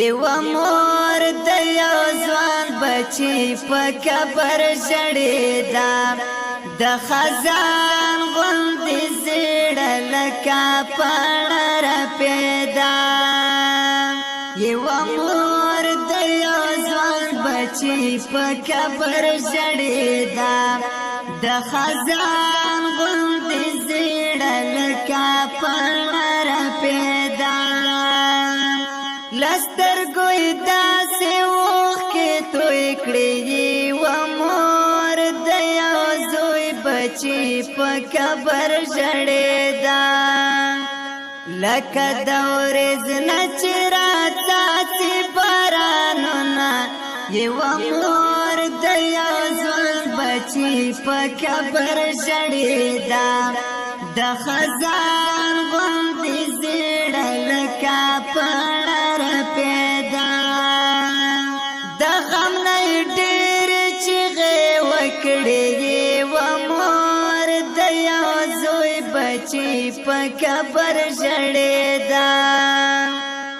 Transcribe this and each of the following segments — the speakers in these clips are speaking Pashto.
یو مور د یو ځوان بچی په قبر ژړېدا د خزان غوندې زړه لکه پاڼه رپېدا یو مور د یو ځوان بچی په قبر ژړېدا د خزان غوندې زړه لکه پاڼه رپېدا لستر گوی داسې اوښکې توی کړې و مور د یو زوی بچی په قبر ژړېدا لکه د ورځ نه چې راڅاڅي بارانونه یو مور د یو ځوان بچی په قبر ژړېدا د خزان غوندې زړه لکه پاڼه رپېدا د غم نه ډېر چیغې وکړې و مور د یو زوی بچی په قبر ژړېدا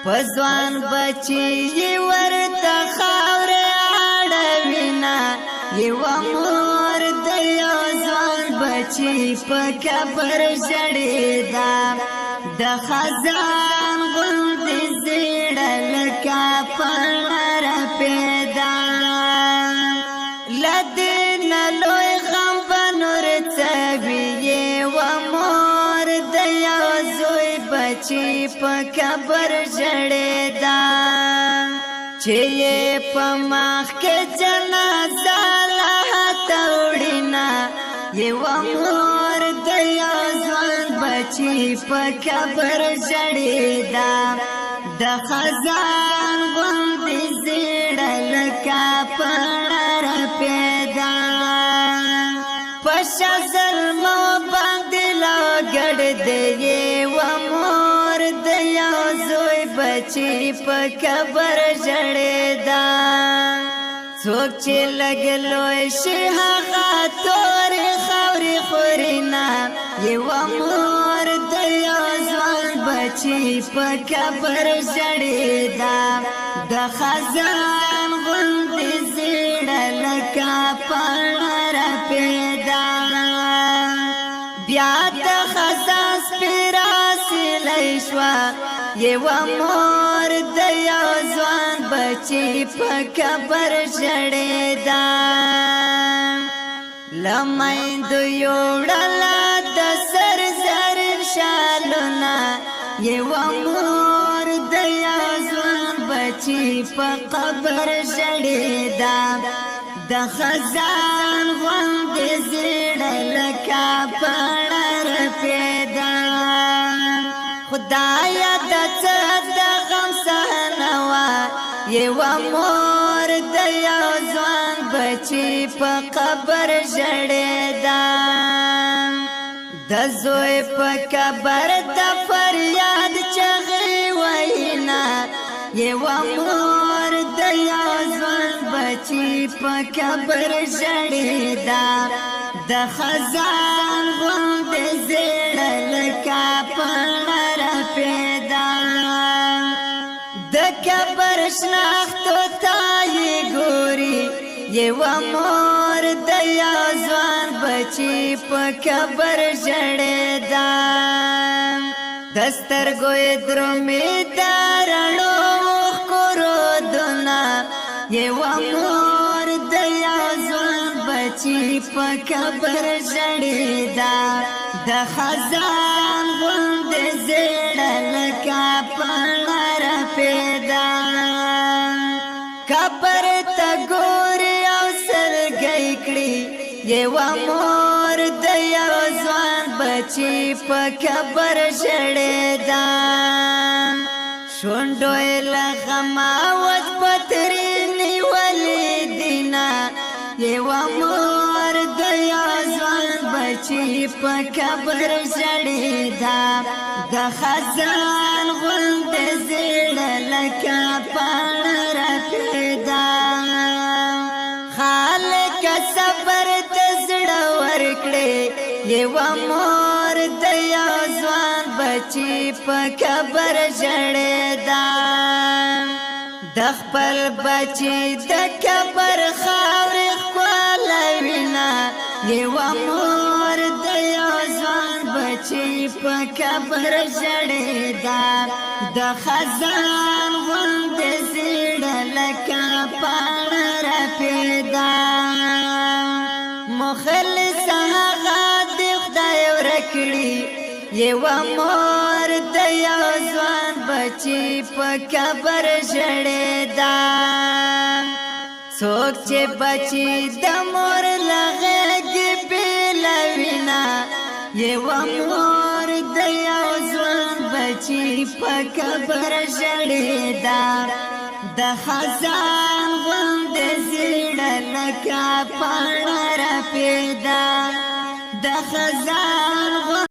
په ځوان بچی یې ورته خاورې اړوینه یو مور د یو ځوان بچی په قبر ژړېدا د خزان غوندې زړه لکه پاڼه رپېدا له دې نه لوی غم به نور څه وي و مور د یو زوی بچی په قبر ژړېدا چې یې په مخ کې جنازه له هته وړینه یو مور د یو ځوان بچی په قبر ژړېدا د خزان غوندې زړه لکه پاڼه رپېدا په شا ظلمو باندې لاګړدې و مور د یو زوی بچی په قبر ژړېدا څوک چې لږ لوی شي هغه تورې خاورې خورینه یو مور د یو ځوان بچی په قبر ژړېدا د خزان غوندې زړه لکه پاڼه رپېدا بیا د خزان سپېره سیلی شوه یو مور د یو ځوان بچی په قبر ژړېدا له میندو یوړله د سر زرین شالونه یو مور د یو ځوان بچی په قبر ژړېدا د خزان غوندې زړه لکه پاڼه رپېدا خدایا د څه د غم صحنه وه یو مور د یو ځوان بچی په قبر ژړېدا د زوی په قبر د فریاد چغې وینا یو مور د یو ځوان بچی په قبر ژړېدا د خزان غوندې زړه لکه پاڼه رپېدا د قبر شناختو ته یې ګوري یو مور د یو ځوان بچی په قبر ژړېدا د سترګو یې درومې د رڼو اوښکو رودونه یو مور د یو ځوان بچی په قبر ژړېدا د خزان غوندې زړه لکه پاڼه رپېدا قبر ته ګوري او سرګی کړي یو مور د یو ځوان بچی په قبر ژړېدا شونډو یې له غمه وچ پترې نیولې دینه یو مور د یو ځوان بچی په قبر ژړېدا د خزان غوندې زړه لکه پاڼه رپېدا خالق صبر د زړه ورکړې یو مور د یو ځوان بچی په قبر ژړېدا د خپل بچی د کبر خاورې ښکلی وینا یوه مور د یو ځوان بچی په کبر ژړېده د خزان غوندې زیړه لکه پاڼه رپېده مخلص هغه د خدای ورک کړي یوه مور د یو ځوان بچی په کبر ژړېده څوک چې بچی د مور له غېږې بېلوینه یوه مور د یو ځوان بچی په کبر ژړېده د خزان غوندې زیړه لکه پاڼه رپېده د خزان